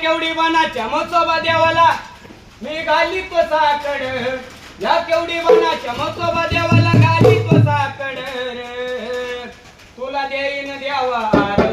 केवढी बनाच्या मसोबा देवाला मी घाली तो साकड या केवढी बनाच्या मसोबा देवाला घाली तो साकड तुला देईन देवा